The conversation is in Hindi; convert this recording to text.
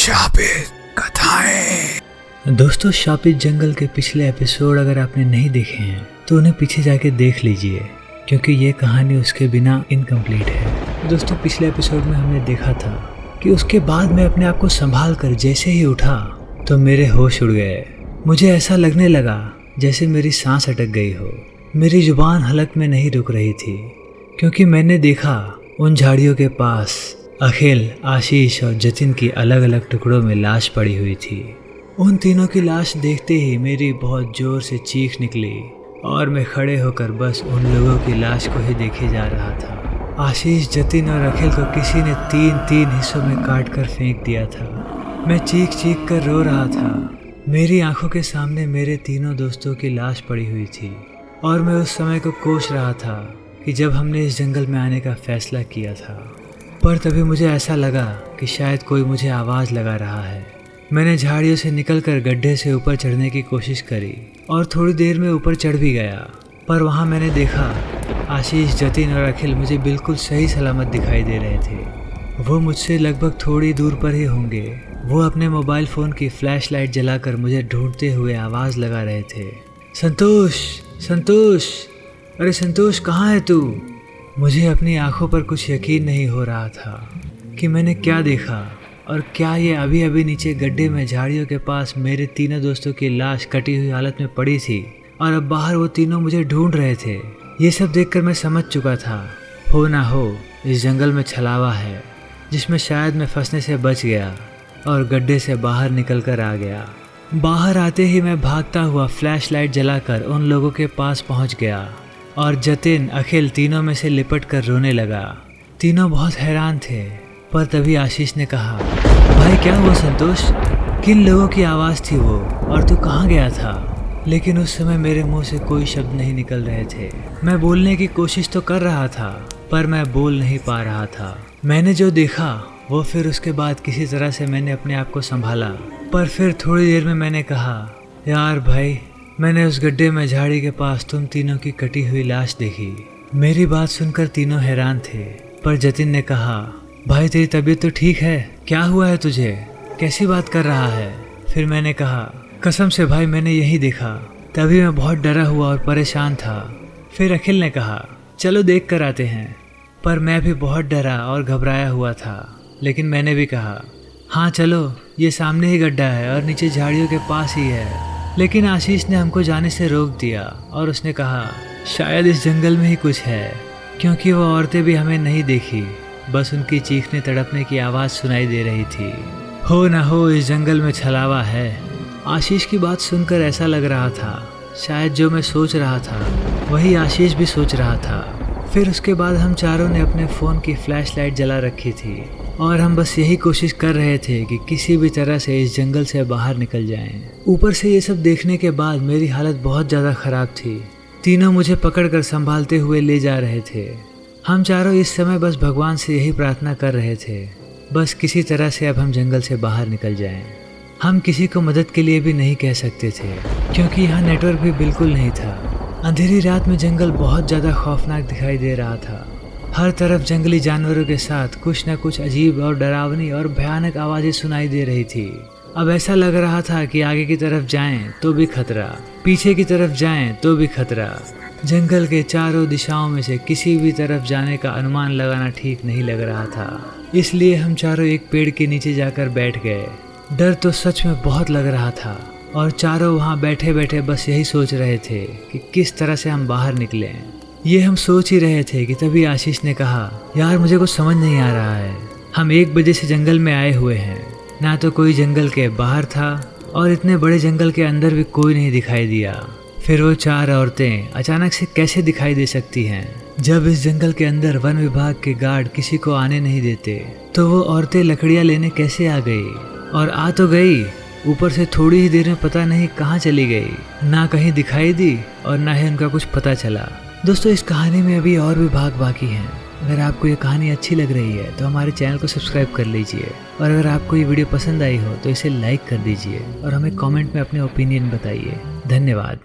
शापित कथाएं। दोस्तों, शापित जंगल के पिछले एपिसोड अगर आपने नहीं देखे हैं तो उन्हें पीछे जाके देख लीजिए, क्योंकि ये कहानी उसके बिना इनकम्प्लीट है। दोस्तों, पिछले एपिसोड में हमने देखा था कि उसके बाद मैं अपने आप को संभाल कर जैसे ही उठा तो मेरे होश उड़ गए। मुझे ऐसा लगने लगा जैसे मेरी सांस अटक गई हो। मेरी जुबान हलक में नहीं रुक रही थी, क्योंकि मैंने देखा उन झाड़ियों के पास अखिल, आशीष और जतिन की अलग अलग टुकड़ों में लाश पड़ी हुई थी। उन तीनों की लाश देखते ही मेरी बहुत जोर से चीख निकली और मैं खड़े होकर बस उन लोगों की लाश को ही देखे जा रहा था। आशीष, जतिन और अखिल को किसी ने तीन हिस्सों में काट कर फेंक दिया था। मैं चीख चीख कर रो रहा था। मेरी आंखों के सामने मेरे तीनों दोस्तों की लाश पड़ी हुई थी और मैं उस समय को कोस रहा था कि जब हमने इस जंगल में आने का फैसला किया था। पर तभी मुझे ऐसा लगा कि शायद कोई मुझे आवाज़ लगा रहा है। मैंने झाड़ियों से निकलकर गड्ढे से ऊपर चढ़ने की कोशिश करी और थोड़ी देर में ऊपर चढ़ भी गया। पर वहाँ मैंने देखा आशीष, जतिन और अखिल मुझे बिल्कुल सही सलामत दिखाई दे रहे थे। वो मुझसे लगभग थोड़ी दूर पर ही होंगे। वो अपने मोबाइल फ़ोन की फ्लैश लाइट जलाकर मुझे ढूंढते हुए आवाज़ लगा रहे थे, संतोष, संतोष, अरे संतोष, कहाँ है तू? मुझे अपनी आंखों पर कुछ यकीन नहीं हो रहा था कि मैंने क्या देखा, और क्या ये अभी अभी नीचे गड्ढे में झाड़ियों के पास मेरे तीनों दोस्तों की लाश कटी हुई हालत में पड़ी थी और अब बाहर वो तीनों मुझे ढूंढ रहे थे। ये सब देखकर मैं समझ चुका था, हो ना हो इस जंगल में छलावा है जिसमें शायद मैं फंसने से बच गया और गड्ढे से बाहर निकल कर आ गया। बाहर आते ही मैं भागता हुआ फ्लैश लाइट जलाकर उन लोगों के पास पहुंच गया और जतिन, अखिल तीनों में से लिपट कर रोने लगा। तीनों बहुत हैरान थे। पर तभी आशीष ने कहा, भाई क्या हुआ संतोष? किन लोगों की आवाज़ थी वो, और तू कहाँ गया था? लेकिन उस समय मेरे मुंह से कोई शब्द नहीं निकल रहे थे। मैं बोलने की कोशिश तो कर रहा था पर मैं बोल नहीं पा रहा था। मैंने जो देखा वो फिर उसके बाद किसी तरह से मैंने अपने आप को संभाला। पर फिर थोड़ी देर में मैंने कहा, यार भाई, मैंने उस गड्ढे में झाड़ी के पास तुम तीनों की कटी हुई लाश देखी। मेरी बात सुनकर तीनों हैरान थे। पर जतिन ने कहा, भाई तेरी तबीयत तो ठीक है? क्या हुआ है तुझे? कैसी बात कर रहा है? फिर मैंने कहा, कसम से भाई मैंने यही देखा। तभी मैं बहुत डरा हुआ और परेशान था। फिर अखिल ने कहा, चलो देख कर आते हैं। पर मैं भी बहुत डरा और घबराया हुआ था, लेकिन मैंने भी कहा, हाँ चलो, ये सामने ही गड्ढा है और नीचे झाड़ियों के पास ही है। लेकिन आशीष ने हमको जाने से रोक दिया और उसने कहा, शायद इस जंगल में ही कुछ है, क्योंकि वो औरतें भी हमें नहीं देखी, बस उनकी चीखने तड़पने की आवाज़ सुनाई दे रही थी। हो ना हो इस जंगल में छलावा है। आशीष की बात सुनकर ऐसा लग रहा था शायद जो मैं सोच रहा था वही आशीष भी सोच रहा था। फिर उसके बाद हम चारों ने अपने फ़ोन की फ्लैश लाइट जला रखी थी और हम बस यही कोशिश कर रहे थे कि किसी भी तरह से इस जंगल से बाहर निकल जाएं। ऊपर से ये सब देखने के बाद मेरी हालत बहुत ज़्यादा ख़राब थी। तीनों मुझे पकड़कर संभालते हुए ले जा रहे थे। हम चारों इस समय बस भगवान से यही प्रार्थना कर रहे थे, बस किसी तरह से अब हम जंगल से बाहर निकल जाएं। हम किसी को मदद के लिए भी नहीं कह सकते थे, क्योंकि यहाँ नेटवर्क भी बिल्कुल नहीं था। अंधेरी रात में जंगल बहुत ज़्यादा खौफनाक दिखाई दे रहा था। हर तरफ जंगली जानवरों के साथ कुछ न कुछ अजीब और डरावनी और भयानक आवाज़ें सुनाई दे रही थी। अब ऐसा लग रहा था कि आगे की तरफ जाएं तो भी खतरा, पीछे की तरफ जाएं तो भी खतरा। जंगल के चारों दिशाओं में से किसी भी तरफ जाने का अनुमान लगाना ठीक नहीं लग रहा था। इसलिए हम चारों एक पेड़ के नीचे जाकर बैठ गए। डर तो सच में बहुत लग रहा था और चारों वहाँ बैठे बैठे बस यही सोच रहे थे कि किस तरह से हम बाहर निकलें। ये हम सोच ही रहे थे कि तभी आशीष ने कहा, यार मुझे कुछ समझ नहीं आ रहा है। हम 1 बजे से जंगल में आए हुए हैं, ना तो कोई जंगल के बाहर था और इतने बड़े जंगल के अंदर भी कोई नहीं दिखाई दिया। फिर वो 4 औरतें अचानक से कैसे दिखाई दे सकती हैं? जब इस जंगल के अंदर वन विभाग के गार्ड किसी को आने नहीं देते, तो वो औरतें लकड़ियाँ लेने कैसे आ गई? और आ तो गई, ऊपर से थोड़ी ही देर में पता नहीं कहाँ चली गई। ना कहीं दिखाई दी और ना ही उनका कुछ पता चला। दोस्तों, इस कहानी में अभी और भी भाग बाकी हैं। अगर आपको ये कहानी अच्छी लग रही है तो हमारे चैनल को सब्सक्राइब कर लीजिए, और अगर आपको ये वीडियो पसंद आई हो तो इसे लाइक कर दीजिए और हमें कमेंट में अपने ओपिनियन बताइए। धन्यवाद।